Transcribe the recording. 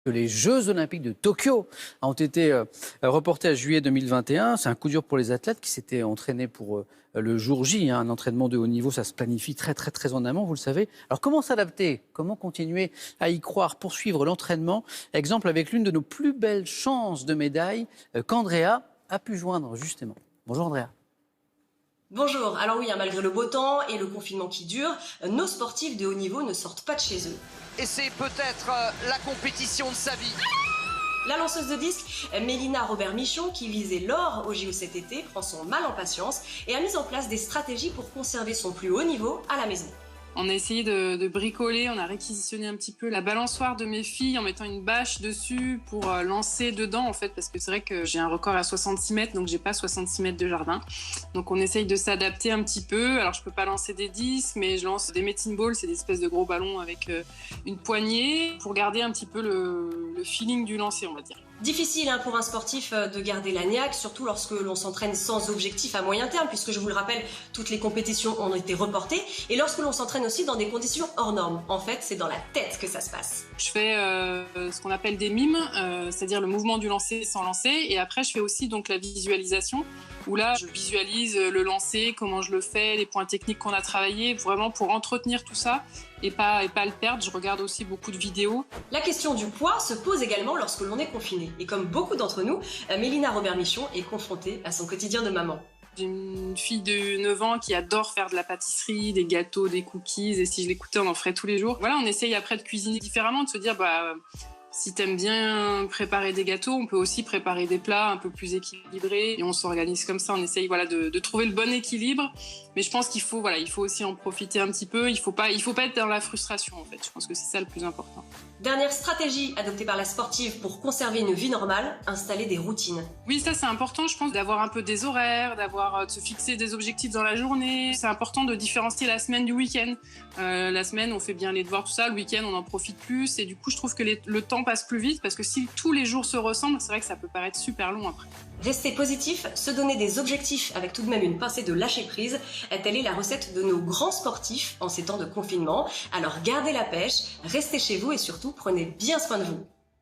que les Jeux Olympiques de Tokyo ont été reportés à juillet 2021. C'est un coup dur pour les athlètes qui s'étaient entraînés pour le jour J. Un entraînement de haut niveau, ça se planifie très en amont, vous le savez. Alors comment s'adapter? Comment continuer à y croire, poursuivre l'entraînement? Exemple avec l'une de nos plus belles chances de médaille qu'Andrea a pu joindre justement. Bonjour Andrea. Bonjour, alors oui, malgré le beau temps et le confinement qui dure, nos sportifs de haut niveau ne sortent pas de chez eux. Et c'est peut-être la compétition de sa vie. La lanceuse de disque, Mélina Robert-Michon, qui visait l'or au JO cet été, prend son mal en patience et a mis en place des stratégies pour conserver son plus haut niveau à la maison. On a essayé de bricoler, on a réquisitionné un petit peu la balançoire de mes filles en mettant une bâche dessus pour lancer dedans en fait, parce que c'est vrai que j'ai un record à 66 mètres, donc j'ai pas 66 mètres de jardin. Donc on essaye de s'adapter un petit peu. Alors je peux pas lancer des disques, mais je lance des medicine balls, c'est des espèces de gros ballons avec une poignée pour garder un petit peu le feeling du lancer, on va dire. Difficile pour un sportif de garder la niaque, surtout lorsque l'on s'entraîne sans objectif à moyen terme, puisque je vous le rappelle, toutes les compétitions ont été reportées, et lorsque l'on s'entraîne aussi dans des conditions hors normes. En fait, c'est dans la tête que ça se passe. Je fais ce qu'on appelle des mimes, c'est-à-dire le mouvement du lancer sans lancer, et après je fais aussi donc la visualisation, où là je visualise le lancer, comment je le fais, les points techniques qu'on a travaillés, vraiment pour entretenir tout ça et pas le perdre. Je regarde aussi beaucoup de vidéos. La question du poids se pose également lorsque l'on est confiné. Et comme beaucoup d'entre nous, Mélina Robert-Michon est confrontée à son quotidien de maman. J'ai une fille de 9 ans qui adore faire de la pâtisserie, des gâteaux, des cookies, et si je l'écoutais, on en ferait tous les jours. Voilà, on essaye après de cuisiner différemment, de se dire, si t'aimes bien préparer des gâteaux, on peut aussi préparer des plats un peu plus équilibrés, et on s'organise comme ça, on essaye de trouver le bon équilibre. Mais je pense qu'il faut aussi en profiter un petit peu, il faut pas être dans la frustration en fait, je pense que c'est ça le plus important. Dernière stratégie adoptée par la sportive pour conserver une vie normale, installer des routines. Oui, ça c'est important, je pense, d'avoir un peu des horaires, de se fixer des objectifs dans la journée. C'est important de différencier la semaine du week-end. La semaine, on fait bien les devoirs, tout ça. Le week-end, on en profite plus. Et du coup, je trouve que le temps passe plus vite parce que si tous les jours se ressemblent, c'est vrai que ça peut paraître super long après. Rester positif, se donner des objectifs avec tout de même une pincée de lâcher prise, telle est la recette de nos grands sportifs en ces temps de confinement. Alors gardez la pêche, restez chez vous et surtout prenez bien soin de vous.